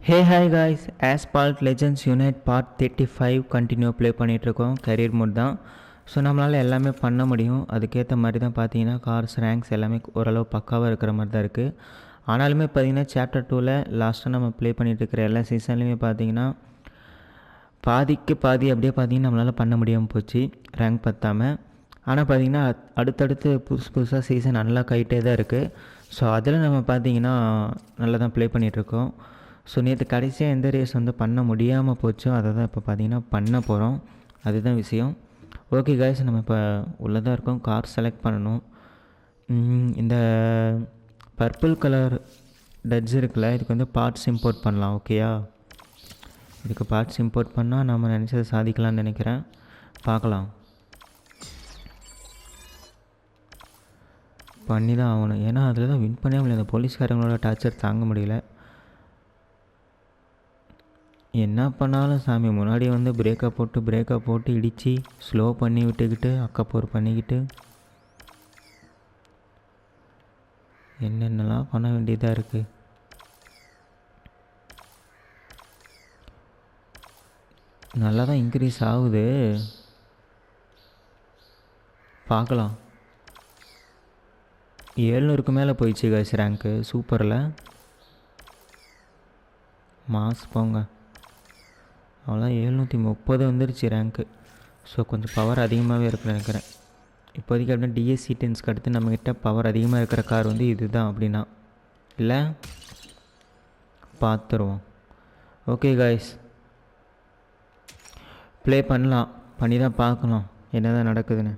Hey hi guys, Asphalt legends unite part 35 continue play பண்ணிகிட்ருக்கோம். Career mode தான். So நம்மளால் எல்லாமே பண்ண முடியும். அதுக்கேற்ற மாதிரி தான் பார்த்தீங்கன்னா கார்ஸ் ரேங்க்ஸ் எல்லாமே ஓரளவு பக்காவாக இருக்கிற மாதிரி தான் இருக்குது. ஆனாலுமே பார்த்தீங்கன்னா சாப்டர் 2ல் லாஸ்ட்டாக நம்ம ப்ளே பண்ணிகிட்டு இருக்கிற எல்லா சீசன்லையுமே பார்த்தீங்கன்னா பாதிக்கு பாதி அப்படியே பார்த்தீங்கன்னா நம்மளால் பண்ண முடியாமல் போச்சு, ரேங்க் பற்றாமல். ஆனால் பார்த்தீங்கன்னா அடுத்தடுத்து புதுசாக சீசன் நல்லா கைட்டே தான் இருக்குது. ஸோ அதில் நம்ம பார்த்தீங்கன்னா நல்லா தான் ப்ளே பண்ணிகிட்ருக்கோம். ஸோ நேற்று கடைசியாக எந்த ரேஸ் வந்து பண்ண முடியாமல் போச்சோ அதை தான் இப்போ பார்த்தீங்கன்னா பண்ண போகிறோம். அதுதான் விஷயம். ஓகே காய்ஸ், நம்ம இப்போ உள்ளதாக இருக்கோம். கார் செலக்ட் பண்ணணும். இந்த பர்பிள் கலர் டட்ஸ் இருக்குல்ல, இதுக்கு வந்து பார்ட்ஸ் இம்போர்ட் பண்ணலாம். ஓகேயா, இதுக்கு பார்ட்ஸ் இம்போர்ட் பண்ணால் நம்ம நினச்சதை சாதிக்கலாம்னு நினைக்கிறேன். பார்க்கலாம், பண்ணி தான் ஆகணும். ஏன்னா அதில் தான் வின் பண்ணவே முடியல. அந்த போலீஸ்காரங்களோட டார்ச்சர் தாங்க முடியல. என்ன பண்ணாலும் சாமி முன்னாடி வந்து பிரேக்கை போட்டு இடித்து ஸ்லோ பண்ணி விட்டுக்கிட்டு அக்கப்போர் பண்ணிக்கிட்டு என்னென்னலாம் பண்ண வேண்டியதாக இருக்குது. நல்லா தான் இன்க்ரீஸ் ஆகுது, பார்க்கலாம். 700க்கு மேலே போயிடுச்சு காய்ஸ் ரேங்க்கு. சூப்பரில் மாஸ் போங்க. அவ்வளோ 730 வந்துருச்சு ரேங்க்கு. ஸோ கொஞ்சம் பவர் அதிகமாகவே இருக்குன்னு நினைக்கிறேன் இப்போதைக்கு. அப்படின்னா டிஎஸ்சி டென்ஸ்க்கு அடுத்து நம்மக்கிட்ட பவர் அதிகமாக இருக்கிற கார் வந்து இது தான் அப்படின்னா இல்லை, பார்த்துருவோம். ஓகே காய்ஸ், ப்ளே பண்ணலாம். பண்ணி தான் பார்க்கலாம் என்ன தான் நடக்குதுன்னு.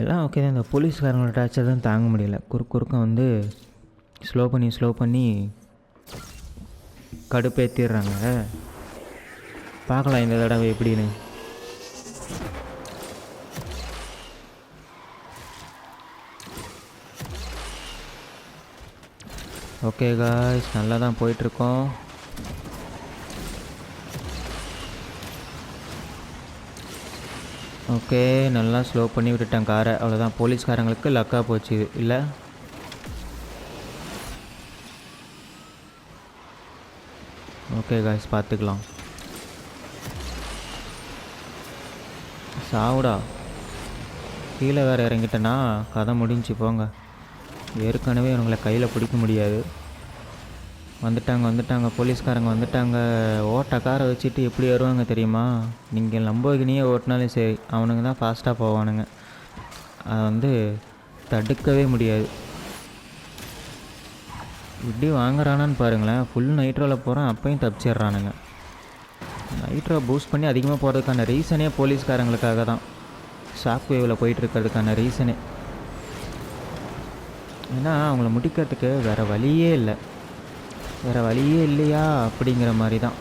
எல்லாம் ஓகே தான். இந்த போலீஸ்காரங்களோட டார்ச்சர் தான் தாங்க முடியல. குறுக்க வந்து ஸ்லோ பண்ணி கடுப்பேற்றிடுறாங்க. பார்க்கலாம் இந்த தடவை எப்படின்னு. ஓகே காய்ஸ், நல்லா தான் போயிட்டுருக்கோம். ஓகே, நல்லா ஸ்லோ பண்ணி விட்டுட்டேன் காரை. அவ்வளோதான், போலீஸ்காரங்களுக்கு லக்காக போச்சு இல்லை. ஓகே காய்ஸ், பார்த்துக்கலாம். சாவுடா, கீழே வேறு இறங்கிட்டேன்னா கதை முடிஞ்சு போங்க. ஏற்கனவே இவங்களை கையில் பிடிக்க முடியாது. வந்துட்டாங்க போலீஸ்காரங்க வந்துட்டாங்க. ஓட்ட காரை வச்சுட்டு எப்படி வருவாங்க தெரியுமா? நீங்கள் லம்போகினியே ஓட்டினாலும் சரி, அவனுங்க தான் ஃபாஸ்ட்டாக போவானுங்க. அதை வந்து தடுக்கவே முடியாது. இப்படி வாங்குறானான்னு பாருங்களேன். ஃபுல் நைட்ரோவில் போகிறான், அப்பையும் தப்பிச்சிட்றானுங்க. நைட்ரோ பூஸ்ட் பண்ணி அதிகமாக போகிறதுக்கான ரீசனே போலீஸ்காரங்களுக்காக தான். ஷாக் வேவில் போயிட்டுருக்கிறதுக்கான ரீசனே. ஏன்னா அவங்கள முடிக்கிறதுக்கு வேறு வழியே இல்லையா அப்படிங்கிற மாதிரி தான்.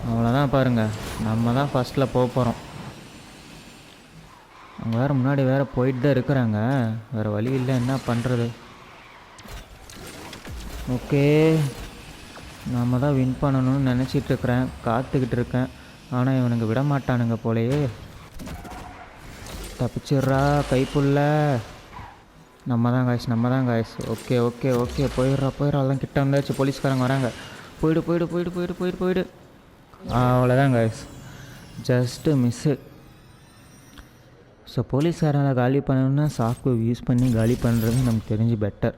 அவ்வளோதான் பாருங்கள், நம்ம தான் ஃபஸ்ட்டில் போகிறோம். அவங்க வேறு முன்னாடி வேறு போயிட்டு தான் இருக்கிறாங்க. வேறு வழி இல்லை, என்ன பண்ணுறது. ஓகே, நம்ம தான் வின் பண்ணணும்னு நினச்சிட்ருக்கிறேன், காத்துக்கிட்டு இருக்கேன். ஆனால் இவனுங்க விட மாட்டானுங்க போலையே. தப்பிச்சிட்றா கைப்புள்ள. நம்ம தான் காய்ஸ். ஓகே போயிடுறா. அதெல்லாம் கிட்ட வந்தாச்சு, போலீஸ்காரங்க வராங்க. போயிடு. அவ்வளோதான் காய்ஸ், ஜஸ்ட்டு மிஸ்ஸு. ஸோ போலீஸ்காரனை காலி பண்ணணுன்னா சாக்கு யூஸ் பண்ணி காலி பண்ணுறது நமக்கு தெரிஞ்சு பெட்டர்.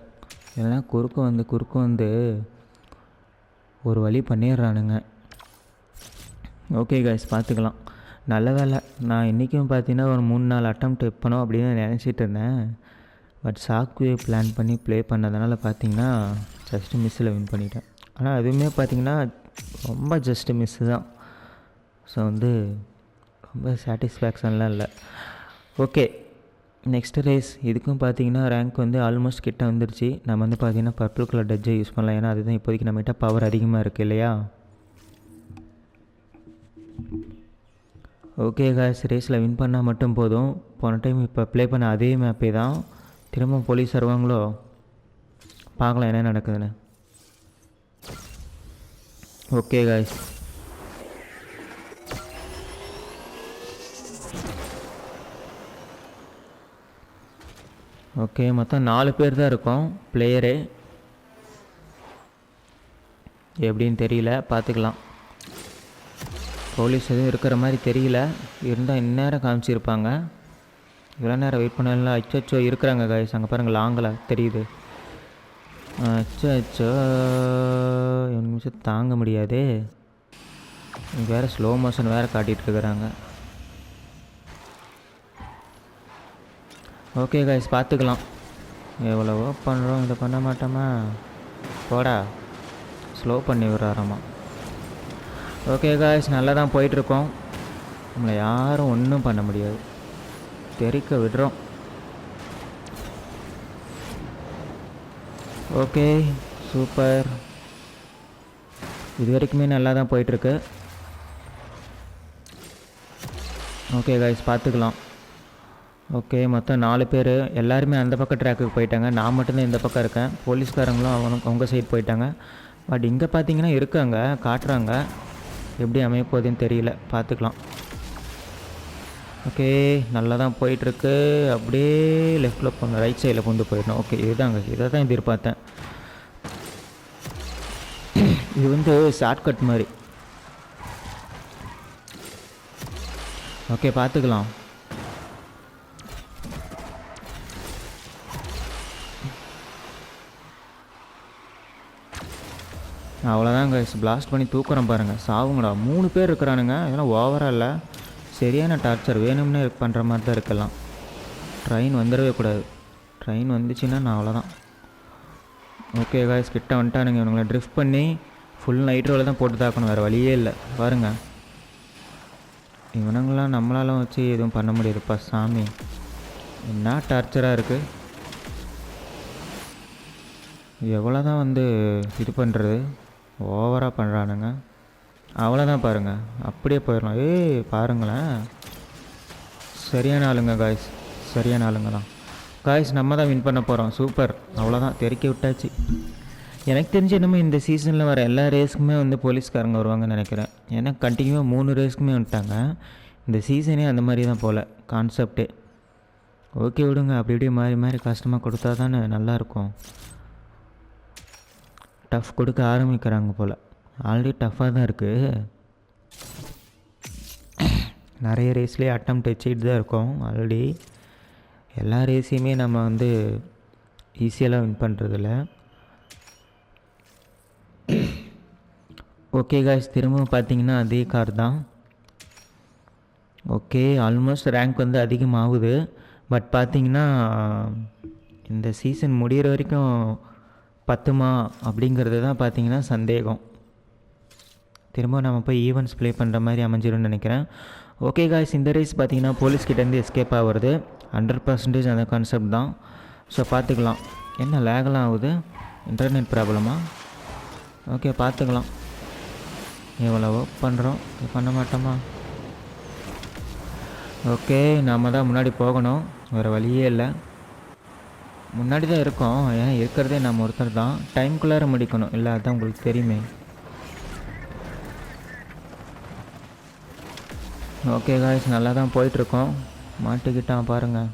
இல்லைனா குறுக்க வந்து ஒரு வழி பண்ணிடுறானுங்க. ஓகே காய்ஸ், பார்த்துக்கலாம். நல்ல வேலை, நான் இன்றைக்கும் பார்த்தீங்கன்னா ஒரு 3-4 அட்டம்ப்ட் வைப்பணும் அப்படின்னு நினச்சிட்டு இருந்தேன். பட் சாக்கு பிளான் பண்ணி ப்ளே பண்ணதுனால பார்த்தீங்கன்னா ஜஸ்ட்டு மிஸ்ஸில் வின் பண்ணிட்டேன். ஆனால் அதுவுமே பார்த்தீங்கன்னா ரொம்ப ஜஸ்ட்டு மிஸ்ஸு தான். ஸோ வந்து ரொம்ப சாட்டிஸ்ஃபேக்ஷன்லாம் இல்லை. Okay, next race. இதுக்கும் பார்த்தீங்கன்னா ரேங்க் வந்து ஆல்மோஸ்ட் கிட்ட வந்துருச்சு. நம்ம வந்து பார்த்தீங்கன்னா பர்பிள் கலர் டட்ஜை யூஸ் பண்ணலாம். ஏன்னா அதுதான் இப்போதைக்கு நம்மகிட்ட பவர் அதிகமாக இருக்குது இல்லையா. ஓகே காய்ஸ், ரேஸில் வின் பண்ணால் மட்டும் போதும். போன டைம் இப்போ ப்ளே பண்ண அதே மேப்பே தான் திரும்ப போலீஸ் வருவாங்களோ, பார்க்கலாம் என்ன நடக்குதுன்னு. ஓகே காய்ஸ், ஓகே, மொத்தம் 4 பேர் தான் இருக்கோம் பிளேயரு. எப்படின்னு தெரியல, பார்த்துக்கலாம். போலீஸ் எதுவும் இருக்கிற மாதிரி தெரியல, இருந்தால் இந்நேரம் காமிச்சிருப்பாங்க. இவ்வளோ நேரம் வெயிட் பண்ணலாம். அச்சோ இருக்கிறாங்க கைஸ், அங்கே பாருங்கள் லாங்கில் தெரியுது. அச்சோ நிமிஷம் தாங்க முடியாது. இங்கே வேறு ஸ்லோ மோஷன் வேறு காட்டிகிட்டு இருக்கிறாங்க. ஓகே கைஸ், பார்த்துக்கலாம். எவ்வளவோ பண்ணுறோம், இதை பண்ண மாட்டோமா? போடா, ஸ்லோ பண்ணி விடுறாராமா. ஓகே கைஸ், நல்லா தான் போயிட்டுருக்கோம். நம்மளை யாரும் ஒன்றும் பண்ண முடியாது, தெரிக்க விடுறோம். ஓகே சூப்பர், இது வரைக்குமே நல்லா தான் போயிட்டுருக்கு. ஓகே கைஸ், பார்த்துக்கலாம். ஓகே, மொத்தம் 4 பேர், எல்லாருமே அந்த பக்கம் ட்ராக்குக்கு போயிட்டாங்க. நான் மட்டும்தான் இந்த பக்கம் இருக்கேன். போலீஸ்காரங்களும் அவங்க சைடு போயிட்டாங்க. பட் இங்கே பார்த்தீங்கன்னா இருக்காங்க, காட்டுறாங்க. எப்படி அமைய போகுதுன்னு தெரியல, பார்த்துக்கலாம். ஓகே, நல்லா தான் போயிட்டுருக்கு. அப்படியே லெஃப்டில் போகணும், ரைட் சைடில் கொண்டு போயிடணும். ஓகே, இதுதாங்க, இதை தான் எதிர்பார்த்தேன். இது வந்து ஷார்ட்கட் மாதிரி. ஓகே, பார்த்துக்கலாம். அவ்வளோதான் கைஸ், பிளாஸ்ட் பண்ணி தூக்குறேன் பாருங்கள். சாவுங்கடா, 3 பேர் இருக்கிறானுங்க. இதெல்லாம் ஓவராக இல்லை, சரியான டார்ச்சர். வேணும்னே பண்ணுற மாதிரி தான் இருக்கலாம். ட்ரெயின் வந்துடவே கூடாது. ட்ரெயின் வந்துச்சுன்னா நான் அவ்வளோதான். ஓகே கைஸ், கிட்ட வந்துட்டானுங்க. இவனுங்களை ட்ரிஃப்ட் பண்ணி ஃபுல் நைட்ரோவில் தான் போட்டு தாக்கணும், வேறு வழியே இல்லை. பாருங்கள், இவனுங்களாம் நம்மளால வச்சு எதுவும் பண்ண முடியாதுப்பா சாமி. என்ன டார்ச்சராக இருக்குது. எவ்வளோ தான் வந்து இது பண்ணுறது, ஓவராக பண்ணுறானுங்க. அவ்வளோதான் பாருங்கள், அப்படியே போயிடலாம். பாருங்களேன், சரியான ஆளுங்க காய்ஸ், சரியான ஆளுங்க தான் காய்ஸ். நம்ம தான் வின் பண்ண போகிறோம். சூப்பர், அவ்வளோதான், தெறிக்க விட்டாச்சு. எனக்கு தெரிஞ்சு என்னமோ இந்த சீசனில் வர எல்லா ரேஸுக்குமே வந்து போலீஸ்காரங்க வருவாங்கன்னு நினைக்கிறேன். ஏன்னா கண்டினியூவாக 3 ரேஸுக்குமே வந்துட்டாங்க. இந்த சீசனே அந்த மாதிரி தான் போல் கான்செப்டே. ஓகே விடுங்க, அப்படி இப்படி மாறி மாறி கஷ்டமாக கொடுத்தா தானே நல்லாயிருக்கும். டஃப் கொடுக்க ஆரம்பிக்கிறாங்க போல். ஆல்ரெடி டஃப்பாக தான் இருக்குது. நிறைய ரேஸ்லேயே அட்டெம்ப்ட் வச்சுட்டு தான் இருக்கோம். ஆல்ரெடி எல்லா ரேஸையுமே நம்ம வந்து ஈஸியெல்லாம் வின் பண்ணுறதில்ல. ஓகே காய்ஸ், திரும்பவும் பார்த்தீங்கன்னா அதே கார் தான். ஓகே, ஆல்மோஸ்ட் ரேங்க் வந்து அதிகமாகுது. பட் பார்த்தீங்கன்னா இந்த சீசன் முடிகிற வரைக்கும் பத்துமா அப்படிங்கிறது தான் பார்த்தீங்கன்னா சந்தேகம். திரும்ப நம்ம போய் ஈவெண்ட்ஸ் ப்ளே பண்ணுற மாதிரி அமைஞ்சிரும்னு நினைக்கிறேன். ஓகே காய்ஸ், இந்த ரேஸ் பார்த்தீங்கன்னா போலீஸ்கிட்டேருந்து எஸ்கேப் ஆகுறது 100% அந்த கான்செப்ட் தான். ஸோ பார்த்துக்கலாம். என்ன லேகலாம் ஆகுது, இன்டர்நெட் ப்ராப்ளமா? ஓகே, பார்த்துக்கலாம். எவ்வளவோ பண்ணுறோம், பண்ண மாட்டோமா? ஓகே, நாம் தான் முன்னாடி போகணும், வேறு வழியே இல்லை. முன்னாடி தான் இருக்கோம், ஏன்னா இருக்கிறதே நம்ம ஒருத்தர் தான். டைம்குள்ளார முடிக்கணும், இல்லை அதுதான் உங்களுக்கு தெரியுமே. ஓகே காய்ஸ், நல்லா தான் போயிட்டுருக்கோம். மாட்டிக்கிட்டான் பாருங்கள்.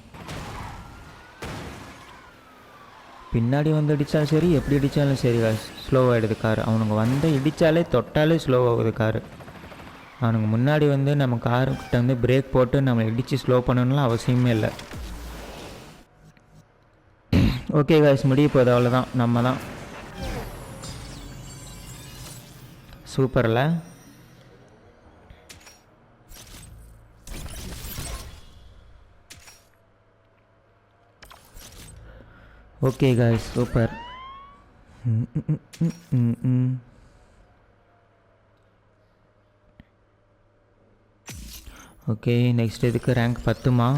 பின்னாடி வந்து இடித்தாலும் சரி, எப்படி இடித்தாலும் சரி காய்ஸ், ஸ்லோவாகிடுது கார். அவனுங்க வந்து இடித்தாலே தொட்டாலே ஸ்லோவாகுது காரு. அவனுங்க முன்னாடி வந்து நம்ம காருக்கிட்ட வந்து பிரேக் போட்டு நம்ம இடித்து ஸ்லோ பண்ணணும்லாம் அவசியமே இல்லை. ஓகே காய்ஸ், முடிய போகுது, அவ்வளோதான். நம்ம தான் சூப்பரில். Okay guys, super. Okay, next இதுக்கு ரேங்க் 10மா?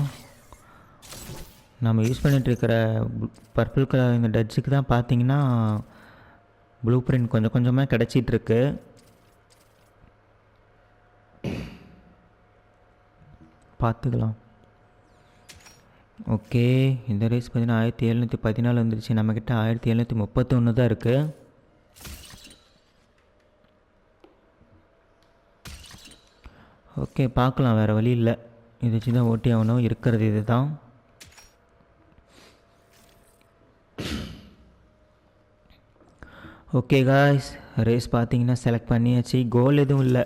நம்ம யூஸ் பண்ணிகிட்ருக்கிற பர்பிள் கலர் இந்த டச்சுக்கு தான் பார்த்தீங்கன்னா ப்ளூ பிரிண்ட் கொஞ்சம் கொஞ்சமாக கிடச்சிட்ருக்கு. பார்த்துக்கலாம். ஓகே, இந்த ரேஸ் பார்த்தீங்கன்னா 1714 வந்துருச்சு. நம்மக்கிட்ட 1731 தான் இருக்குது. ஓகே, பார்க்கலாம், வேறு வழி இல்லை. இதை வச்சு தான் ஓட்டி ஆகணும். இருக்கிறது இது தான். ஓகே காய்ஸ், ரேஸ் பார்த்தீங்கன்னா செலக்ட் பண்ணியாச்சு. கோல் எதுவும் இல்லை.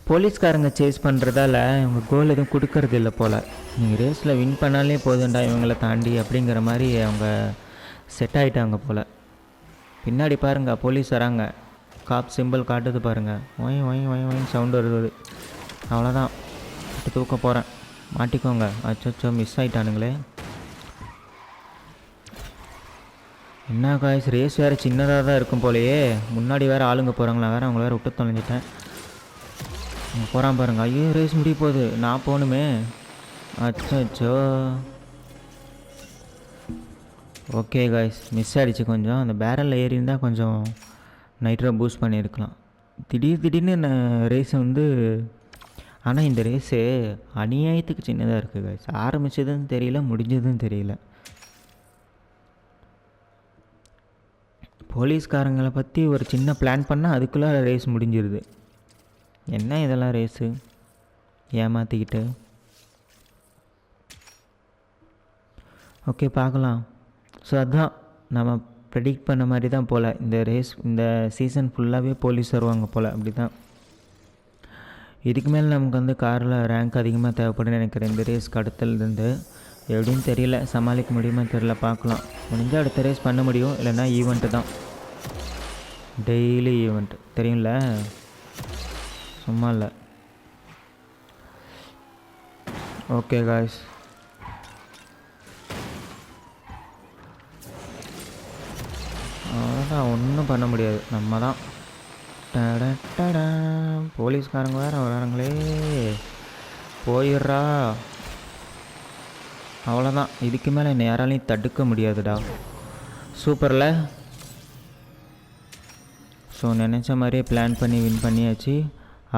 போலீஸ்காரங்க சேஸ் பண்ணுறதால இவங்க கோல் எதுவும் கொடுக்கறது இல்லை போல். நீங்கள் ரேஸில் வின் பண்ணாலே போதுண்டா இவங்களை தாண்டி அப்படிங்கிற மாதிரி அவங்க செட் ஆகிட்டாங்க போல். பின்னாடி பாருங்கள், போலீஸ் வராங்க. காப் சிம்பிள் காட்டுது பாருங்கள். ஒய் ஒய் ஒய் ஒய் சவுண்டு வருது. அவ்வளோதான், தூக்க போகிறேன். மாட்டிக்கோங்க. அச்சோ மிஸ் ஆகிட்டானுங்களே. என்ன காய்ஸ், ரேஸ் வேறு சின்னதாக தான் இருக்கும் போலையே. முன்னாடி வேறு ஆளுங்க போகிறாங்களா வேறு, அவங்கள வேறு விட்டு தொலைஞ்சிட்டேன். அவங்க போகிறான் பாருங்கள். ஐயோ ரேஸ் முடிய போகுது, நான் போகணுமே. அச்சோ. ஓகே காய்ஸ், மிஸ் ஆகிடுச்சு கொஞ்சம். அந்த பேரலில் ஏறி இருந்தால் கொஞ்சம் நைட்ரோ பூஸ்ட் பண்ணியிருக்கலாம். திடீர்னு ரேஸ் வந்து, ஆனால் இந்த ரேஸு அநியாயத்துக்கு சின்னதாக இருக்குது காய்ஸ். ஆரம்பித்ததுன்னு தெரியல, முடிஞ்சதுன்னு தெரியல. போலீஸ்காரங்களை பற்றி ஒரு சின்ன பிளான் பண்ணால் அதுக்குள்ளே ரேஸ் முடிஞ்சிருது. என்ன இதெல்லாம் ரேஸு ஏமாற்றிக்கிட்டு. ஓகே பார்க்கலாம். ஸோ அதுதான் நம்ம ப்ரெடிக்ட் பண்ண மாதிரி தான் போல். இந்த ரேஸ் இந்த சீசன் ஃபுல்லாகவே போலீஸ் வருவாங்க போல். அப்படி தான். இதுக்கு மேலே நமக்கு வந்து காரில் ரேங்க் அதிகமாக தேவைப்படுன்னு நினைக்கிறேன். இந்த ரேஸ்க்கு அடுத்ததுலேருந்து எப்படின்னு தெரியல, சமாளிக்க முடியுமா தெரியல, பார்க்கலாம். முடிஞ்சால் அடுத்த ரேஸ் பண்ண முடியும், இல்லைன்னா ஈவெண்ட்டு தான். டெய்லி ஈவெண்ட் தெரியும்ல, சும்மா இல்லை. ஓகே காய்ஸ், அவ்வளோதான், ஒன்றும் பண்ண முடியாது. நம்ம தான். போலீஸ்காரங்க வேறு வராங்களே, போயிடுறா. அவ்வளோதான், இதுக்கு மேலே என்னை யாராலையும் தடுக்க முடியாதுடா. சூப்பரில். ஸோ நினச்ச மாதிரியே பிளான் பண்ணி வின் பண்ணியாச்சு.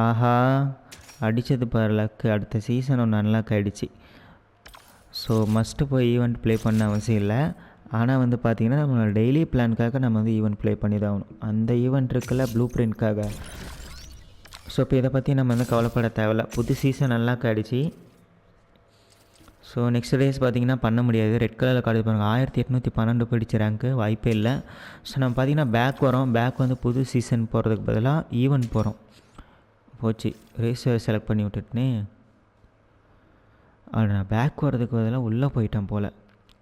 ஆஹா, அடித்தது பாரு லக்கு. அடுத்த சீசன் ஒன்று அன்லாக் ஆகிடுச்சு. ஸோ மஸ்ட்டு போய் ஈவெண்ட் ப்ளே பண்ண அவசியம் இல்லை. ஆனால் வந்து பார்த்திங்கன்னா நம்ம டெய்லி பிளானுக்காக நம்ம வந்து ஈவெண்ட் ப்ளே பண்ணி தான் ஆகணும். அந்த ஈவெண்ட் இருக்குல்ல ப்ளூ பிரிண்ட்காக. ஸோ இப்போ இதை பற்றி நம்ம வந்து கவலைப்பட தேவையில்ல. புது சீசன் அன்லாக் ஆகிடுச்சு. ஸோ நெக்ஸ்ட் டேஸ் பார்த்திங்கன்னா பண்ண முடியாது. ரெட் கலரில் கார்டு பாருங்கள். 1812 போயிடுச்சு ரேங்க்கு, வாய்ப்பே இல்லை. ஸோ நம்ம பார்த்திங்கன்னா பேக் வரோம். பேக் வந்து புது சீசன் போகிறதுக்கு பதிலாக ஈவெண்ட் போகிறோம். போச்சு, ரேஸை செலக்ட் பண்ணி விட்டுட்டுனே. அது நான் பேக் வரதுக்கு பதிலாக உள்ளே போயிட்டேன் போல்.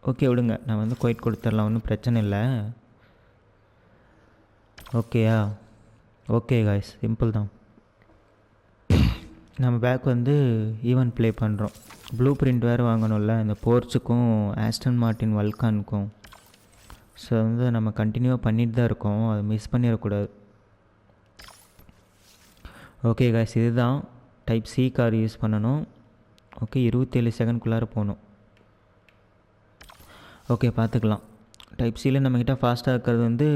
ஓகே விடுங்க, நான் வந்து குவைட் கொடுத்துடலாம், ஒன்றும் பிரச்சனை இல்லை. ஓகேயா? ஓகே காய்ஸ், சிம்பிள் தான். நம்ம பேக் வந்து ஈவெண்ட் ப்ளே பண்ணுறோம். ப்ளூ பிரிண்ட் வேறு வாங்கணும்ல, இந்த போர்ச்சுக்கும் ஆஸ்டன் மார்ட்டின் வல்கானுக்கும். ஸோ வந்து நம்ம கண்டினியூவாக பண்ணிட்டு தான் இருக்கோம், அதை மிஸ் பண்ணிடக்கூடாது. ஓகே காய்ஸ், இதுதான் டைப் சி கார் யூஸ் பண்ணணும். ஓகே, 27 செகண்ட்குள்ளார போகணும். ஓகே பார்த்துக்கலாம். டைப் சியில் நம்மக்கிட்ட ஃபாஸ்ட்டாக இருக்கிறது வந்து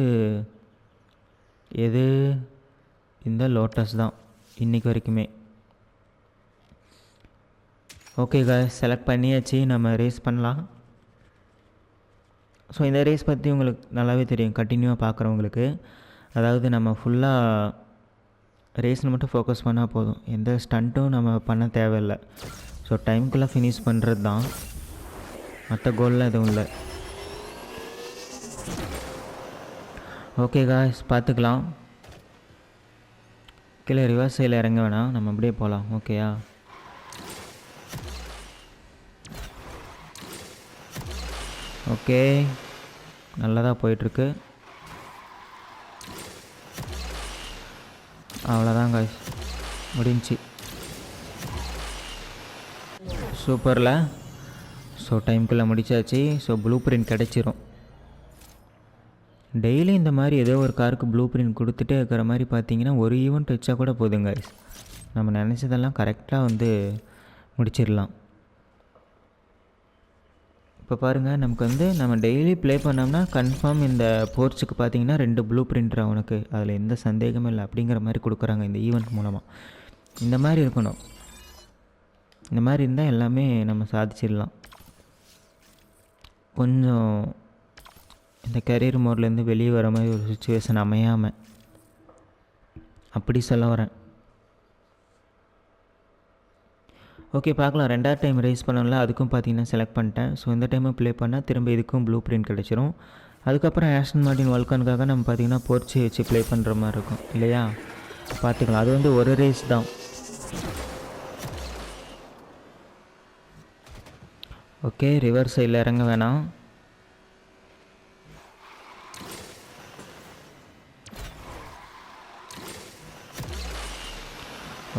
எது? இந்த லோட்டஸ் தான் இன்றைக்கி வரைக்குமே. ஓகே காய்ஸ், செலக்ட் பண்ணியாச்சு, நம்ம ரேஸ் பண்ணலாம். ஸோ இந்த ரேஸ் பற்றி உங்களுக்கு நல்லாவே தெரியும் கண்டினியூவாக பார்க்குறவங்களுக்கு. அதாவது நம்ம ஃபுல்லாக ரேஸில் மட்டும் ஃபோக்கஸ் பண்ணால் போதும், எந்த ஸ்டண்ட்டும் நம்ம பண்ண தேவையில்லை. ஸோ டைமுக்குள்ளே ஃபினிஷ் பண்ணுறது தான், மற்ற கோல்லாம் எதுவும் இல்லை. ஓகே காய்ஸ், பார்த்துக்கலாம். கீழே ரிவர்ஸ் சைடில் இறங்க வேணாம், நம்ம அப்படியே போகலாம். ஓகேயா? ஓகே, நல்லதாக போயிட்டுருக்கு. அவ்வளோதான் காய்ஸ், முடிஞ்சு. சூப்பரில். ஸோ டைமுக்குள்ளே முடிச்சாச்சு. ஸோ ப்ளூ பிரிண்ட் கிடச்சிரும். டெய்லி இந்த மாதிரி ஏதோ ஒரு காருக்கு ப்ளூ பிரிண்ட் கொடுத்துட்டே இருக்கிற மாதிரி பார்த்தீங்கன்னா ஒரு ஈவெண்ட் வச்சா கூட போதுங்க காய்ஸ், நம்ம நினச்சதெல்லாம் கரெக்டாக வந்து முடிச்சிடலாம். இப்போ பாருங்கள், நமக்கு வந்து நம்ம டெய்லி ப்ளே பண்ணோம்னா கன்ஃபார்ம் இந்த போர்ச்சுக்கு பார்த்தீங்கன்னா 2 ப்ளூ பிரிண்ட்ரா உனக்கு, அதில் எந்த சந்தேகமும் இல்லை அப்படிங்கிற மாதிரி கொடுக்குறாங்க இந்த ஈவெண்ட் மூலமாக. இந்த மாதிரி இருக்கணும். இந்த மாதிரி இருந்தால் எல்லாமே நம்ம சாதிச்சிடலாம். கொஞ்சம் இந்த கரியர் மோட்லேருந்து வெளியே வர மாதிரி ஒரு சுச்சுவேஷன் அமையாமல், அப்படி சொல்ல வரேன். ஓகே பார்க்கலாம். ரெண்டாவது டைம் ரைஸ் பண்ணல, அதுக்கும் பார்த்தீங்கன்னா செலக்ட் பண்ணிட்டேன். ஸோ இந்த டைமும் ப்ளே பண்ணால் திரும்ப இதுக்கும் ப்ளூ பிரிண்ட் கிடச்சிரும். அதுக்கப்புறம் ஆஸ்டன் மார்டின் வல்கானுக்காக நம்ம பார்த்திங்கன்னா போர்ச்சி வச்சு ப்ளே பண்ணுற மாதிரி இருக்கும் இல்லையா? பார்த்துக்கலாம். அது வந்து ஒரு ரேஸ் தான். ஓகே, ரிவர் சைடில் இறங்க வேணாம்.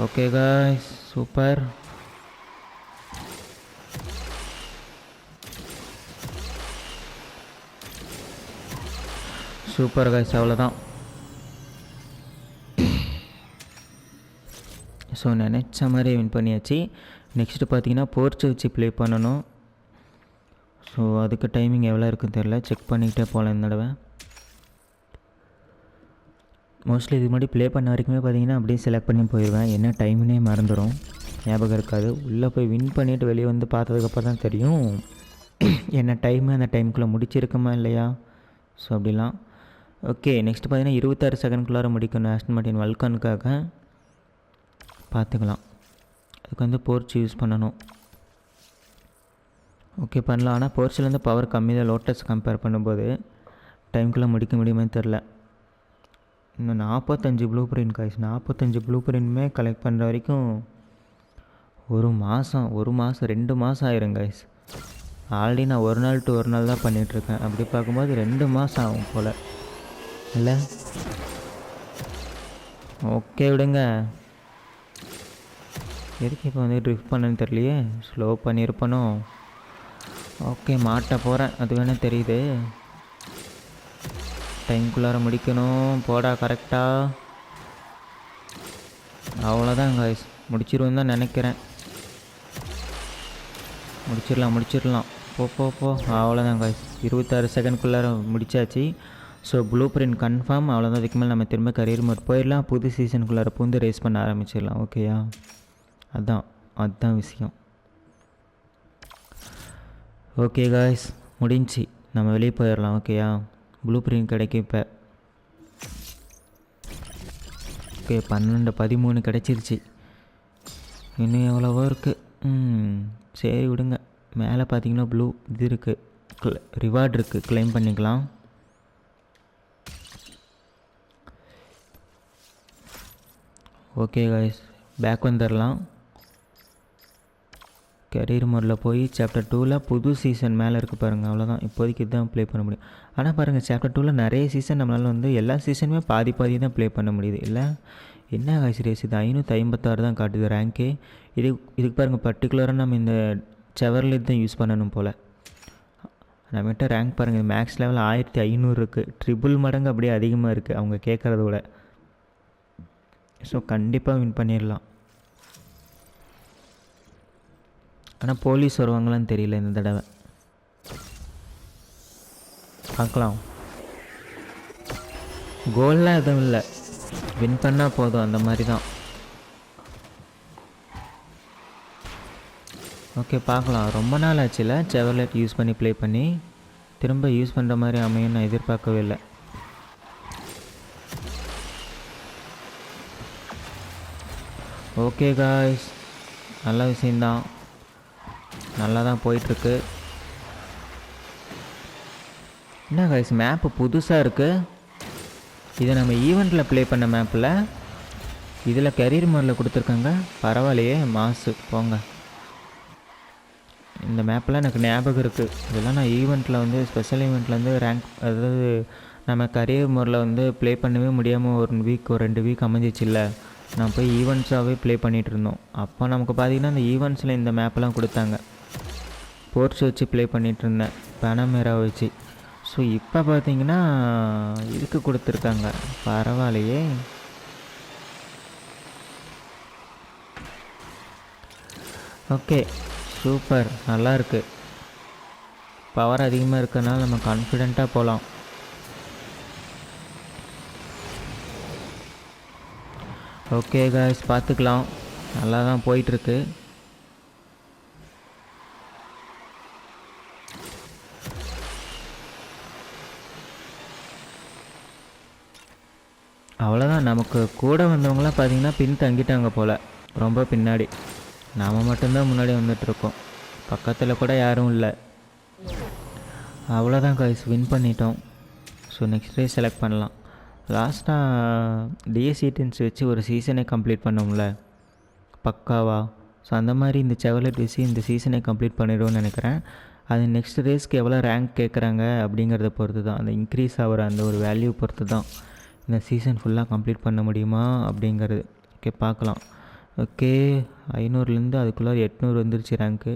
Okay guys, super. Super guys, அவ்வளோதான். ஸோ நினச்ச மாதிரி வின் பண்ணியாச்சு. நெக்ஸ்ட்டு பார்த்தீங்கன்னா போர்ச்சை வச்சு ப்ளே பண்ணணும். ஸோ அதுக்கு டைமிங் எவ்வளோ இருக்குன்னு தெரில, செக் பண்ணிக்கிட்டே போகலாம் இந்த தடவை. மோஸ்ட்லி இதுக்கு முன்னாடி ப்ளே பண்ண வரைக்குமே பார்த்தீங்கன்னா அப்படியே செலக்ட் பண்ணி போயிடுவேன். என்ன டைம்னே மறந்துடும், ஞாபகம் இருக்காது. உள்ளே போய் வின் பண்ணிவிட்டு வெளியே வந்து பார்த்ததுக்கப்புறம் தான் தெரியும் என்ன டைமு அந்த டைமுக்குள்ளே முடிச்சிருக்குமா இல்லையா. ஸோ அப்படிலாம். ஓகே, நெக்ஸ்ட் பார்த்தீங்கன்னா 26 செகண்ட்குள்ளார முடிக்கணும் ஆஸ்டன் மார்டின் வல்கானுக்காக. பார்த்துக்கலாம். அதுக்கு வந்து போர்ச் யூஸ் பண்ணணும். ஓகே பண்ணலாம். ஆனால் போர்ச்சிலேருந்து பவர் கம்மி தான் லோட்டஸ் கம்பேர் பண்ணும்போது. டைமுக்குள்ளே முடிக்க முடியுமான்னு தெரில. இன்னும் 45 ப்ளூ பிரிண்ட் காய்ஸ். 45 ப்ளூ பிரிண்ட்டுமே கலெக்ட் பண்ணுற வரைக்கும் ஒரு மாதம் 2 மாதம் ஆயிரும் காய்ஸ். ஆல்ரெடி நான் ஒரு நாள் டு ஒரு நாள் தான் பண்ணிகிட்ருக்கேன். அப்படி பார்க்கும்போது 2 மாதம் ஆகும் போல் இல்லை? ஓகே விடுங்க. எதுக்கு இப்போ வந்து ட்ரிஃப்ட் பண்ணேன்னு தெரியலையே, ஸ்லோ பண்ணியிருப்பனோ. ஓகே, மாட்ட போகிறேன், அது வேணால் தெரியுது. டைம்குள்ளார முடிக்கணும். போடா கரெக்டாக. அவ்வளோதான் காய்ஸ், முடிச்சிருவேன் தான் நினைக்கிறேன். முடிச்சிடலாம். போ. அவ்வளோதான் காய்ஸ், 26 செகண்ட்குள்ளார முடிச்சாச்சு. So blue print confirm. அவ்வளோதான். அதுக்கு மேலே நம்ம திரும்ப கரியர் மோட் போயிடலாம். புது சீசனுக்குள்ளார பூந்து ரேஸ் பண்ண ஆரம்பிச்சிடலாம். ஓகேயா? அதுதான் விஷயம். ஓகே காய்ஸ், முடிஞ்சு நம்ம வெளியே போயிடலாம். ஓகேயா? ப்ளூ பிரிண்ட் கிடைக்கும் இப்போ. ஓகே, 12 13 கிடச்சிருச்சு. இன்னும் எவ்வளவோ இருக்குது. சரி விடுங்க. மேலே பார்த்தீங்கன்னா ப்ளூ இது இருக்குது, ரிவார்டு இருக்குது, கிளைம் பண்ணிக்கலாம். ஓகே காய்ஸ், பேக் வந்துடலாம். கரியர் மோடில் போய் சாப்டர் 2ல் புது சீசன் மேலே இருக்குது பாருங்கள். அவ்வளோதான். இப்போதைக்கு இதுதான் ப்ளே பண்ண முடியும். ஆனால் பாருங்கள், சாப்டர் 2ல் நிறைய சீசன் நம்மளால் வந்து எல்லா சீசனுமே பாதி தான் ப்ளே பண்ண முடியுது இல்லை? என்ன காய்ஸ் ரேஸ் இது? 556 தான் காட்டுது ரேங்கே. இதுக்கு பாருங்கள், பர்டிகுலராக நம்ம இந்த செவர்லேட் தான் யூஸ் பண்ணணும் போல். நம்மகிட்ட ரேங்க் பாருங்கள், மேக்ஸ் லெவல் 1500 இருக்குது. ட்ரிபிள் மடங்கு அப்படியே அதிகமாக இருக்குது அவங்க கேட்குறத விட. ஸோ கண்டிப்பாக வின் பண்ணிடலாம். ஆனால் போலீஸ் வருவாங்களான்னு தெரியல இந்த தடவை. பார்க்கலாம். கோல்லாம் எதுவும் இல்லை, வின் பண்ணால் போதும், அந்த மாதிரி தான். ஓகே பார்க்கலாம். ரொம்ப நாள் ஆச்சுல செவர்லெட் யூஸ் பண்ணி ப்ளே பண்ணி. திரும்ப யூஸ் பண்ணுற மாதிரி அமையும் நான் எதிர்பார்க்கவே இல்லை. ஓகே காய்ஸ், நல்ல விஷயந்தான். நல்லா தான் போயிட்டுருக்கு. என்ன காய்ஸ், மேப்பு புதுசாக இருக்குது. இதை நம்ம ஈவெண்ட்டில் ப்ளே பண்ண மேப்பில் இதில் கரியர் மோடில் கொடுத்துருக்காங்க. பரவாயில்லையே, மாசு போங்க. இந்த மேப்பெலாம் எனக்கு ஞாபகம் இருக்குது. இதெல்லாம் நான் ஈவெண்ட்டில் வந்து ஸ்பெஷல் ஈவெண்ட்டில் வந்து ரேங்க், அதாவது நம்ம கரியர் மோடில் வந்து ப்ளே பண்ணவே முடியாமல் ஒரு 2 வீக் அமைஞ்சிச்சு இல்லை. நான் போய் ஈவெண்ட்ஸாகவே ப்ளே பண்ணிகிட்டு இருந்தோம். அப்போ நமக்கு பார்த்திங்கன்னா இந்த ஈவெண்ட்ஸில் இந்த மேப்பெல்லாம் கொடுத்தாங்க. போர்ட்ஸ் வச்சு ப்ளே பண்ணிகிட்டு இருந்தேன், பனமேரா வச்சு. ஸோ இப்போ பார்த்திங்கன்னா இதுக்கு கொடுத்துருக்காங்க. பரவாயில்லையே. ஓகே சூப்பர், நல்லாயிருக்கு. பவர் அதிகமாக இருக்கனால நம்ம கான்ஃபிடெண்ட்டாக போகலாம். ஓகே காய்ஸ், பார்த்துக்கலாம். நல்லா தான் போயிட்டுருக்கு. அவ்வளோதான். நமக்கு கூட வந்தவங்களாம் பார்த்திங்கன்னா பின் தங்கிட்டாங்க போல், ரொம்ப பின்னாடி. நாம் மட்டும்தான் முன்னாடி வந்துட்டுருக்கோம், பக்கத்தில் கூட யாரும் இல்லை. அவ்வளோதான் கைஸ், வின் பண்ணிட்டோம். ஸோ நெக்ஸ்ட் ரேஸ் செலக்ட் பண்ணலாம். லாஸ்ட்டாக டிஎஸ்இடின்ஸ் வச்சு ஒரு சீசனே கம்ப்ளீட் பண்ணோம்ல பக்காவா. ஸோ அந்த மாதிரி இந்த செவலட் வச்சு இந்த சீசனை கம்ப்ளீட் பண்ணிடுவோன்னு நினைக்கிறேன். அது நெக்ஸ்ட் ரேஸ்க்கு எவ்வளோ ரேங்க் கேட்குறாங்க அப்படிங்கிறத பொறுத்து தான், அந்த இன்க்ரீஸ் ஆகிற அந்த ஒரு வேல்யூ பொறுத்து தான் இந்த சீசன் ஃபுல்லாக கம்ப்ளீட் பண்ண முடியுமா அப்படிங்கிறது. ஓகே பார்க்கலாம். ஓகே 500லேருந்து அதுக்குள்ளே 800 வந்துருச்சு ரேங்க்கு.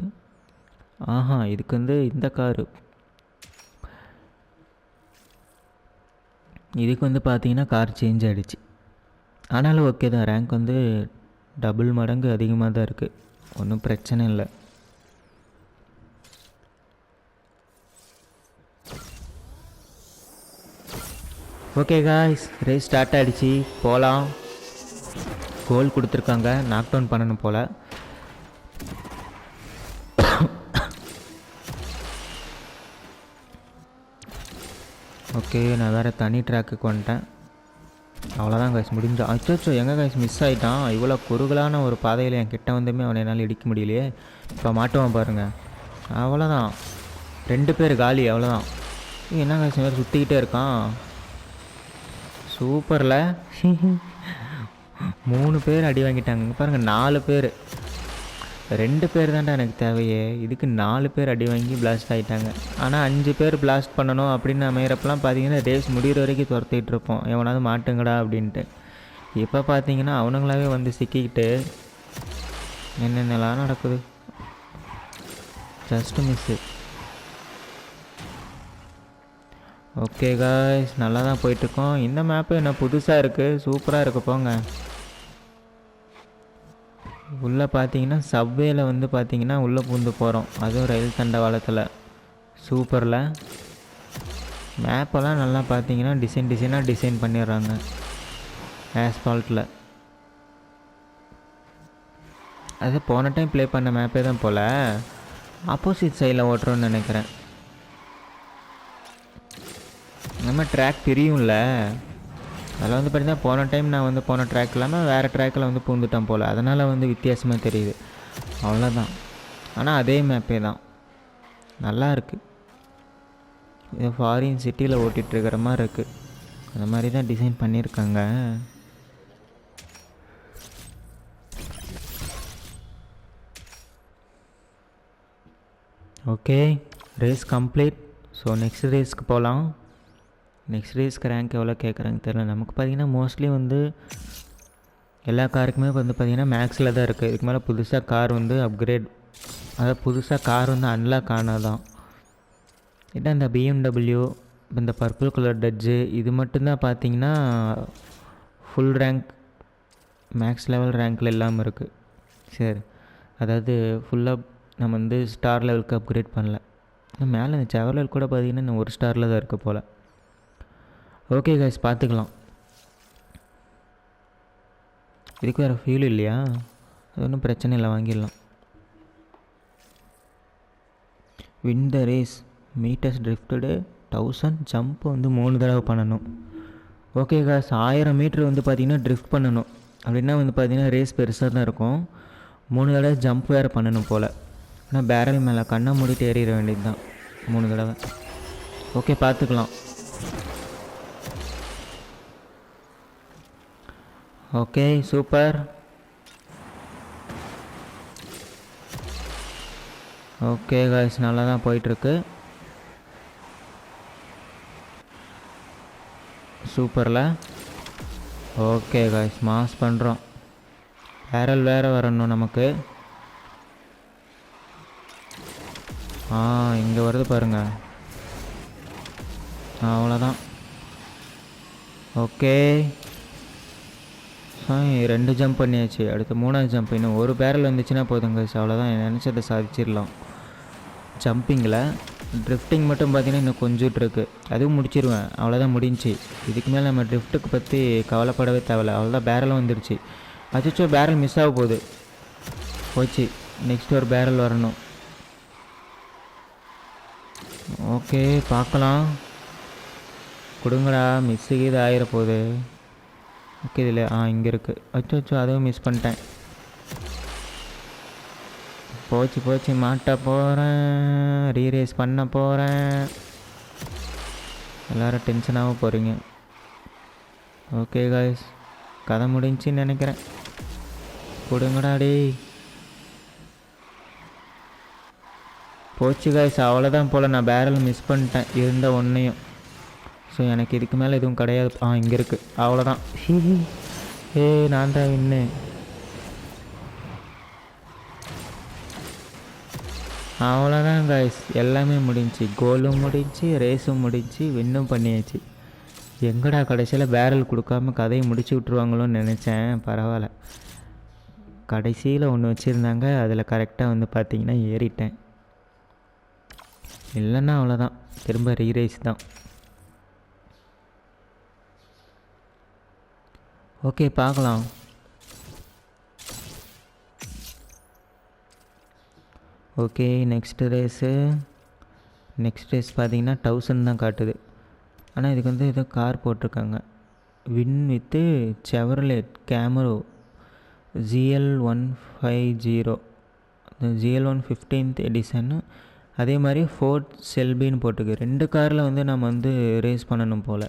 இதுக்கு வந்து இந்த காரு, இதுக்கு வந்து பார்த்தீங்கன்னா கார் சேஞ்ச் ஆகிடுச்சு. ஆனாலும் ஓகே தான், ரேங்க் வந்து டபுள் மடங்கு அதிகமாக தான் இருக்குது, ஒன்றும் பிரச்சனை இல்லை. ஓகே காய்ஸ், ரேஸ் ஸ்டார்ட் ஆகிடுச்சு, போகலாம். கோல் கொடுத்துருக்காங்க, நாக் டவுன் பண்ணணும் போல். ஓகே நான் வேறு தனி ட்ராக்குக்கு வந்துட்டேன். அவ்வளோதான் காய்ஸ், முடிஞ்சா. அச்சோ எங்கே காய்ஸ் மிஸ் ஆகிட்டான். இவ்வளோ குறுகலான ஒரு பாதையில் என் கிட்ட வந்துமே அவனை என்னால் இடிக்க முடியலையே. இப்போ மாட்டுவான் பாருங்கள், அவ்வளோதான். 2 பேர் காலி, அவ்வளோதான். என்ன காய்ஸ் வேறு சுற்றிக்கிட்டே இருக்கான். சூப்பரில் 3 பேர் அடி வாங்கிட்டாங்க பாருங்கள். 4 பேர், 2 பேர் தான்டா எனக்கு தேவையே, இதுக்கு 4 பேர் அடி வாங்கி பிளாஸ்ட் ஆகிட்டாங்க. ஆனால் 5 பேர் பிளாஸ்ட் பண்ணணும் அப்படின்னு அமையிறப்பெல்லாம் பார்த்தீங்கன்னா ரேஸ் முடிகிற வரைக்கும் துரத்திட்டு இருப்போம், எவனாவது மாட்டுங்கடா அப்படின்ட்டு. இப்போ பார்த்தீங்கன்னா அவனுங்களாவே வந்து சிக்கிக்கிட்டு என்னென்னலாம் நடக்குது. Just miss. ஓகே காய்ஸ், நல்லா தான் போயிட்டுருக்கோம். இந்த மேப்பு என்ன புதுசாக இருக்குது, சூப்பராக இருக்குது போங்க. உள்ளே பார்த்தீங்கன்னா சப்வேல வந்து பார்த்தீங்கன்னா உள்ளே பூந்து போகிறோம், அதுவும் ரயில் தண்டவாளத்தில். சூப்பரில் மேப்பெல்லாம் நல்லா பார்த்தீங்கன்னா டிசைனாக டிசைன் பண்ணிடுறாங்க ஆஸ்பால்ட்டில். அது போன டைம் ப்ளே பண்ண மேப்பே தான் போல், ஆப்போசிட் சைடில் ஓட்டுறோன்னு நினைக்கிறேன். நம்ம ட்ராக் தெரியும்ல, அதில் வந்து பார்த்தீங்கன்னா போன டைம் நான் வந்து போன ட்ராக் இல்லாமல் வேறு ட்ராக்கில் வந்து பூந்துட்டேன் போல், அதனால் வந்து வித்தியாசமாக தெரியுது, அவ்வளோதான். ஆனால் அதே மேப்பே தான், நல்லா இருக்குது. இது ஃபாரின் சிட்டியில் ஓட்டிகிட்ருக்கிற மாதிரி இருக்குது, அந்த மாதிரி தான் டிசைன் பண்ணியிருக்காங்க. Okay race complete. So next ரேஸ்க்கு போகலாம். நெக்ஸ்ட் ரேஸ்க்கு ரேங்க் எவ்வளோ கேட்குறாங்க தெரியல. நமக்கு பார்த்திங்கன்னா மோஸ்ட்லி வந்து எல்லா காருக்குமே வந்து பார்த்திங்கன்னா மேக்ஸில் தான் இருக்குது. இதுக்கு மேலே புதுசாக கார் வந்து அப்கிரேட், அதாவது புதுசாக கார் வந்து அன்லாக் ஆனாதான். இதான் இந்த BMW, இந்த பர்பிள் கலர் டட்ஜு, இது மட்டும்தான் பார்த்திங்கன்னா ஃபுல் ரேங்க் மேக்ஸ் லெவல் ரேங்க்கில் இல்லாமல் இருக்குது. சரி, அதாவது ஃபுல்லாக நம்ம வந்து ஸ்டார் லெவலுக்கு அப்கிரேட் பண்ணல. மேலே இந்த செவலல் கூட பார்த்திங்கன்னா இன்னும் 1 ஸ்டாரில் தான் இருக்குது போல். ஓகே கைஸ், பார்த்துக்கலாம். இதுக்கு வேறு ஃபியூல் இல்லையா, அது ஒன்றும் பிரச்சனை இல்லை, வாங்கிடலாம். Win the race, metres drifted 1000, jump வந்து 3 தடவை பண்ணணும். ஓகே கைஸ், 1000 மீட்ரு வந்து பார்த்திங்கன்னா ட்ரிஃப்ட் பண்ணணும். அப்படின்னா வந்து பார்த்திங்கன்னா ரேஸ் பெருசாக தான் இருக்கும். 3 தடவை ஜம்ப் வேறு பண்ணணும் போல். ஆனால் பேரல் மேலே கண்ணை மூடிட்டு ஏறிட வேண்டியது தான் 3 தடவை. ஓகே பார்த்துக்கலாம். Okay super. ஓகே காய்ஸ், நல்லா தான் போயிட்டுருக்கு. சூப்பரில். ஓகே காய்ஸ், மாஸ் பண்ணுறோம். பேரல் வேறு வரணும் நமக்கு. இங்கே வருது பாருங்கள், அவ்வளோதான். ஓகே 2 ஜம்ப் பண்ணியாச்சு, அடுத்து 3வது ஜம்ப். இன்னும் ஒரு பேரல் வந்துச்சுன்னா போதுங்க, அவ்வளோதான், நினச்சதை சாதிச்சிடலாம். ஜம்பிங்கில் ட்ரிஃப்டிங் மட்டும் பார்த்திங்கன்னா இன்னும் கொஞ்சம் இருக்குது, அதுவும் முடிச்சிடுவேன், அவ்வளோதான், முடிஞ்சு. இதுக்கு மேலே நம்ம ட்ரிஃப்ட்டுக்கு பற்றி கவலைப்படவே தேவையில்ல, அவ்வளோதான். பேரலும் வந்துடுச்சு. அச்சோ பேரல் மிஸ் ஆக போகுது, போச்சு. நெக்ஸ்ட் ஒரு பேரல் வரணும். ஓகே பார்க்கலாம், கொடுங்கடா, மிஸ்ஸுக்கு இது ஆகிட போகுது. ஓகே இதில் இங்கே இருக்குது. அச்சோ அதுவும் மிஸ் பண்ணிட்டேன். போச்சு மாட்ட போகிறேன், ரீரேஸ் பண்ண போகிறேன். எல்லோரும் டென்ஷனாக போகிறீங்க. ஓகே காய்ஸ், கதை முடிஞ்சின்னு நினைக்கிறேன். கொடுங்கடாடி. போச்சு காய்ஸ், அவ்வளோதான் போல். நான் பேரல் மிஸ் பண்ணிட்டேன் இருந்த ஒன்றையும். ஸோ எனக்கு இதுக்கு மேலே எதுவும் கிடையாது. இங்கே இருக்குது, அவ்வளோதான். நான் தான் வின்னு. அவ்வளோதான் காய்ஸ், எல்லாமே முடிஞ்சு. கோலும் முடிஞ்சு, ரேஸும் முடிஞ்சு, வின்னும் பண்ணியாச்சு. எங்கடா கடைசியில் பேரல் கொடுக்காம கதையை முடிச்சு விட்ருவாங்களோன்னு நினச்சேன். பரவாயில்ல, கடைசியில் ஒன்று வச்சுருந்தாங்க, அதில் கரெக்டாக வந்து பார்த்திங்கன்னா ஏறிட்டேன். இல்லைன்னா அவ்வளோதான், திரும்ப ரீரேஸ் தான். ஓகே, பார்க்கலாம். ஓகே, நெக்ஸ்ட் ரேஸ் பார்த்தீங்கன்னா 1000 தான் காட்டுது. ஆனால் இதுக்கு வந்து ஏதோ கார் போட்டிருக்காங்க. Win with Chevrolet Camaro GL150, GL1 15th edition. அதே மாதிரி ஃபோர்ட் செல்பின்னு போட்டிருக்கு. 2 காரில் வந்து நம்ம வந்து ரேஸ் பண்ணணும் போல்.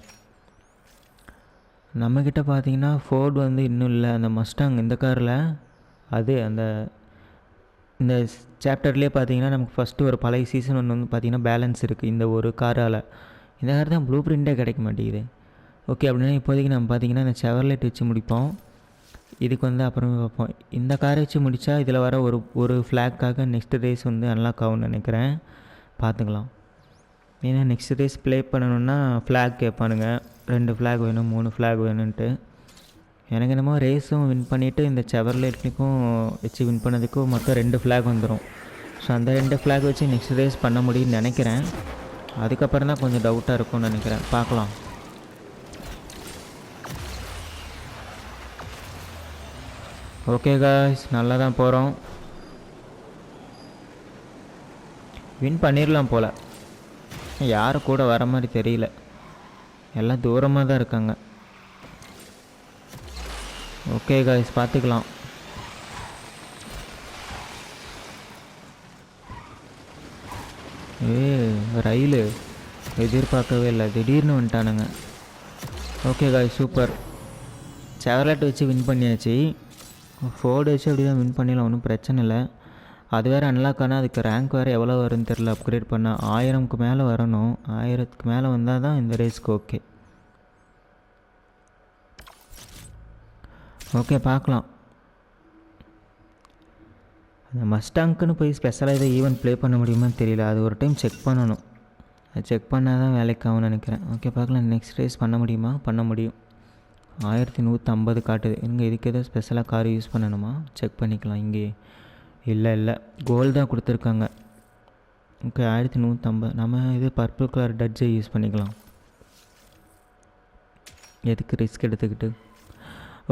நம்மக்கிட்ட பார்த்தீங்கன்னா ஃபோர்டு வந்து இன்னும் இல்லை. அந்த மஸ்டாங் இந்த காரில் அது இந்த சாப்டர்லேயே பார்த்தீங்கன்னா நமக்கு ஃபஸ்ட்டு ஒரு பழைய சீசன் ஒன்று வந்து பார்த்திங்கன்னா பேலன்ஸ் இருக்குது இந்த ஒரு காரால். இந்த கார் தான் ப்ளூ பிரிண்ட்டே கிடைக்க மாட்டேங்குது. ஓகே, அப்படின்னா இப்போதைக்கு நம்ம பார்த்திங்கன்னா இந்த செவர்லெட் வச்சு முடிப்போம். இதுக்கு வந்து அப்புறமே பார்ப்போம். இந்த காரை வச்சு முடித்தா இதில் வர ஒரு ஃப்ளாக்காக நெக்ஸ்ட் ரேஸ் வந்து அன்லாக் ஆகும்னு நினைக்கிறேன். பார்த்துக்கலாம். ஏன்னா நெக்ஸ்ட் ரேஸ் ப்ளே பண்ணணுன்னா ஃப்ளாக் கேட்பானுங்க. 2 ஃப்ளாக் வேணும், 3 ஃப்ளாக் வேணுன்ட்டு. எனக்கு என்னமோ ரேஸும் வின் பண்ணிவிட்டு இந்த செவர்லெட்டுக்கும் வச்சு வின் பண்ணதுக்கும் மொத்தம் 2 ஃப்ளாக் வந்துடும். ஸோ அந்த 2 ஃப்ளாக் வச்சு நெக்ஸ்ட் ரேஸ் பண்ண முடியும்னு நினைக்கிறேன். அதுக்கப்புறம் தான் கொஞ்சம் டவுட்டாக இருக்கும்னு நினைக்கிறேன். பார்க்கலாம். ஓகே காய்ஸ், நல்லா தான் போகிறோம். வின் பண்ணிடலாம் போல். யாரும் கூட வர மாதிரி தெரியல, எல்லாம் தூரமாக தான் இருக்காங்க. ஓகே காய்ஸ், பார்த்துக்கலாம். ரயிலு எதிர்பார்க்கவே இல்லை, திடீர்னு வந்துட்டானுங்க. Okay guys, super. செவர்லெட் வச்சு வின் பண்ணியாச்சு. ஃபோர்டு வச்சு அப்படி தான் வின் பண்ணிடலாம், ஒன்றும் பிரச்சனை இல்லை. அது வேறு அன்லாக் ஆனால் அதுக்கு ரேங்க் வேறு எவ்வளோ வரும்னு தெரில. அப்கிரேட் பண்ணால் 1000க்கு மேலே வரணும். 1000க்கு மேலே வந்தால் தான் இந்த ரேஸ்க்கு ஓகே. ஓகே, பார்க்கலாம். அந்த மஸ்டாங்க்குன்னு போய் ஸ்பெஷலாக இதை ஈவெண்ட் ப்ளே பண்ண முடியுமான்னு தெரியல. அது ஒரு டைம் செக் பண்ணணும். அது செக் பண்ணால் தான் வேலைக்கு ஆகும்னு நினைக்கிறேன். ஓகே, பார்க்கலாம். நெக்ஸ்ட் ரேஸ் பண்ண முடியுமா? பண்ண முடியும். 1150 காட்டுது. இங்கே இதுக்கு எதாவது ஸ்பெஷலாக கார் யூஸ் பண்ணணுமா? செக் பண்ணிக்கலாம். இங்கே இல்லை கோல்டு தான் கொடுத்துருக்காங்க. ஓகே, 1150. நம்ம இது பர்பிள் கலர் டட்ஜை யூஸ் பண்ணிக்கலாம். எதுக்கு ரிஸ்க் எடுத்துக்கிட்டு.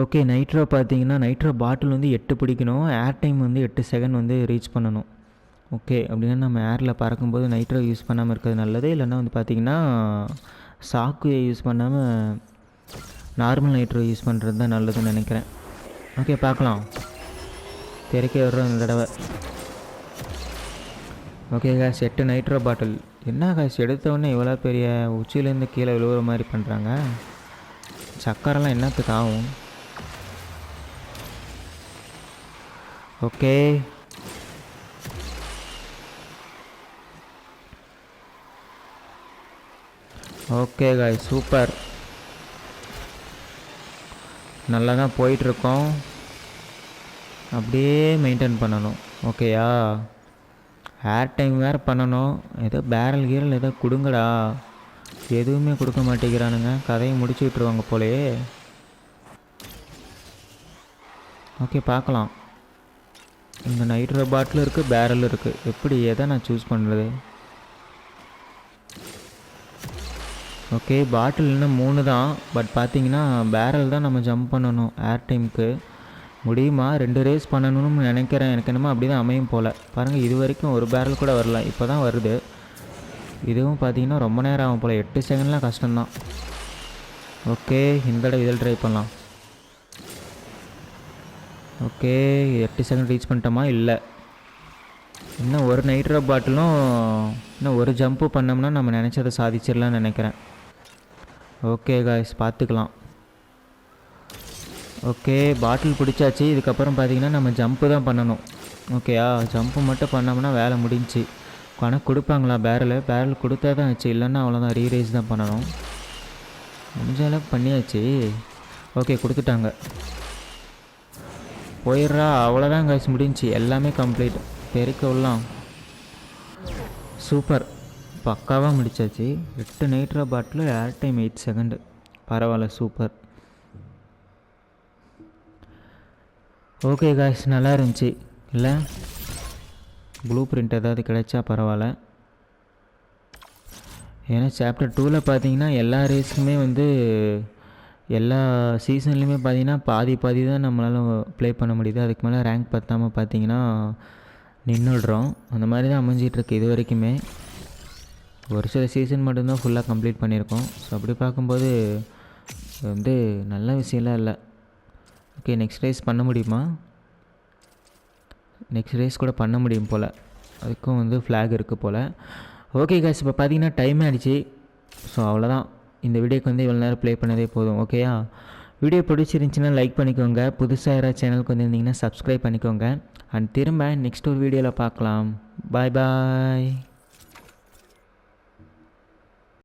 ஓகே, நைட்ரோ பார்த்தீங்கன்னா நைட்ரோ பாட்டில் வந்து 8 பிடிக்கணும். ஏர் டைம் வந்து 8 செகண்ட் வந்து ரீச் பண்ணணும். ஓகே, அப்படின்னா நம்ம ஏரில் பறக்கும்போது நைட்ரோ யூஸ் பண்ணாமல் இருக்கிறது நல்லது. இல்லைன்னா வந்து பார்த்திங்கன்னா சாக்கு யூஸ் பண்ணாமல் நார்மல் நைட்ரோ யூஸ் பண்ணுறது தான் நல்லதுன்னு நினைக்கிறேன். ஓகே, பார்க்கலாம். தெருக்கே வர்றோம் இந்த தடவை. ஓகே காய்ஸ், 8 நைட்ரோ பாட்டில். என்ன காய்ஸ், எடுத்தவொடனே இவ்வளோ பெரிய உச்சியிலேருந்து கீழே விழுவுற மாதிரி பண்ணுறாங்க. சக்கரெல்லாம் என்னத்துக்கு ஆகும்? Okay, okay guys, super. நல்லா தான் போயிட்டுருக்கோம். அப்படியே மெயின்டைன் பண்ணணும். ஓகேயா, ஏர் டைம் வேறு பண்ணணும். ஏதோ பேரல் கீரல் ஏதோ கொடுங்கடா. எதுவுமே கொடுக்க மாட்டேங்கிறானுங்க. கதையை முடிச்சு விட்ருவாங்க போலே. ஓகே, பார்க்கலாம். இந்த நைட்ரோ பாட்டில் இருக்குது, பேரல் இருக்குது. எப்படி எதை நான் சூஸ் பண்ணுறது? ஓகே, பாட்டில் இன்னும் 3 தான். பட் பார்த்தீங்கன்னா பேரல் தான் நம்ம ஜம்ப் பண்ணணும். ஏர் டைமுக்கு முடியுமா? 2 ரேஸ் பண்ணணும்னு நினைக்கிறேன். எனக்கு என்னமோ அப்படி தான் அமையும் போல். பாருங்கள், இது வரைக்கும் ஒரு பேரல் கூட வரல. இப்போ தான் வருது. இதுவும் பார்த்தீங்கன்னா ரொம்ப நேரம் ஆகும் போல். 8 செகண்ட்லாம் கஷ்டம்தான். ஓகே, இந்த தடவை இதில் ட்ரை பண்ணலாம். ஓகே, 8 செகண்ட் ரீச் பண்ணிட்டோமா? இல்லை. இன்னும் ஒரு நைட்ரோ பாட்டிலும் இன்னும் ஒரு ஜம்ப்பு பண்ணோம்னா நம்ம நினச்சதை சாதிச்சிடலாம்னு நினைக்கிறேன். ஓகே காய்ஸ், பார்த்துக்கலாம். ஓகே, பாட்டில் பிடிச்சாச்சு. இதுக்கப்புறம் பார்த்திங்கன்னா நம்ம ஜம்ப்பு தான் பண்ணணும். ஓகேயா, ஜம்ப்பு மட்டும் பண்ணோம்னா வேலை முடிஞ்சு. கணக்கு கொடுப்பாங்களா பேரல் கொடுத்தா தான் ஆச்சு, இல்லைன்னா அவ்வளோதான், ரீரைஸ் தான் பண்ணணும். முடிஞ்ச அளவுக்கு பண்ணியாச்சு. ஓகே, கொடுத்துட்டாங்க. போயிடுறா, அவ்வளோதான் காய்ச்சி முடிஞ்சு, எல்லாமே கம்ப்ளீட். பெருக்க உள்ளலாம். சூப்பர், பக்காவாக முடிச்சாச்சு. 8 நைட்ரோ பாட்டில் ஏர் டைம் 8 செகண்டு. பரவாயில்ல, சூப்பர். ஓகே காய்ஸ், நல்லா இருந்துச்சு இல்லை? ப்ளூ பிரிண்ட் ஏதாவது கிடைச்சா பரவாயில்ல. ஏன்னா சாப்டர் 2ல் பார்த்தீங்கன்னா எல்லா ரேஸுக்குமே வந்து எல்லா சீசன்லேயுமே பார்த்தீங்கன்னா பாதி தான் நம்மளால் ப்ளே பண்ண முடியுது. அதுக்கு மேலே ரேங்க் பற்றாமல் பார்த்தீங்கன்னா நின்றுடுறோம். அந்த மாதிரி தான் அமைஞ்சிட்ருக்கு இது வரைக்குமே. ஒரு சில சீசன் மட்டும்தான் ஃபுல்லாக கம்ப்ளீட் பண்ணியிருக்கோம். ஸோ அப்படி பார்க்கும்போது வந்து நல்ல விஷயம்லாம் இல்லை. ஓகே, நெக்ஸ்ட் ரேஸ் பண்ண முடியுமா? நெக்ஸ்ட் ரேஸ் கூட பண்ண முடியும் போல். அதுக்கும் வந்து ஃப்ளாக் இருக்குது போல். ஓகே காய்ஸ், இப்போ பார்த்தீங்கன்னா டைம் ஆகிடுச்சு. ஸோ அவ்வளோதான், இந்த வீடியோக்கு வந்து இவ்வளோ நேரம் ப்ளே பண்ணதே போதும். ஓகேயா, வீடியோ பிடிச்சிருந்துச்சின்னா லைக் பண்ணிக்கோங்க. புதுசாக யாராவது சேனலுக்கு வந்துருந்தீங்கன்னா சப்ஸ்கிரைப் பண்ணிக்கோங்க. அண்ட் திரும்ப நெக்ஸ்ட் ஒரு வீடியோவில் பார்க்கலாம். பாய் பாய்.